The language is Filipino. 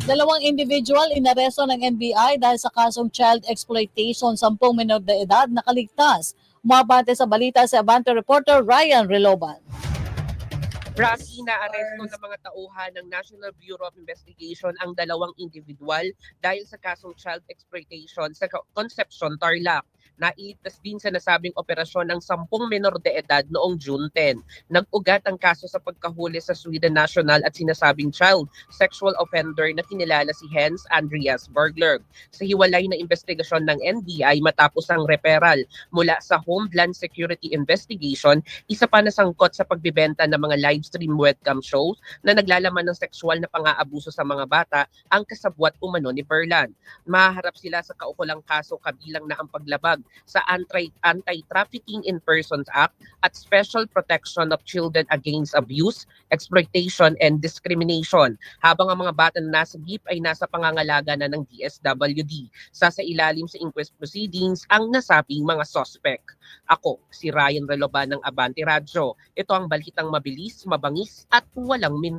Dalawang individual inaresto ng NBI dahil sa kasong child exploitation, 10 menor de edad nakaligtas. Umabante sa balita si Abante reporter Ryan Reloban. Rocky, na-aresto ng mga tauhan ng National Bureau of Investigation ang dalawang individual dahil sa kasong child exploitation sa Concepcion, Tarlac. Nailigtas din sa nasabing operasyon ng 10 menor de edad noong June 10. Nag-ugat ang kaso sa pagkahuli sa Sweden National at sinasabing child sexual offender na kinilala si Hans Andreas Bergler. Sa hiwalay na investigasyon ng NBI matapos ang referral mula sa Homeland Security Investigation, isa pa nasangkot sa pagbibenta ng mga live stream webcam shows na naglalaman ng sexual na pang-aabuso sa mga bata ang kasabwat umano ni Berlan. Mahaharap sila sa kaukulang kaso kabilang na ang paglabag sa Anti-Trafficking in Persons Act at Special Protection of Children Against Abuse, Exploitation and Discrimination, habang ang mga bata na nasa GIP ay nasa pangangalaga na ng DSWD. Sasailalim sa inquest proceedings ang nasabing mga suspect. Ako, si Ryan Reloban ng Abante Radyo. Ito ang balitang mabilis, mabangis at walang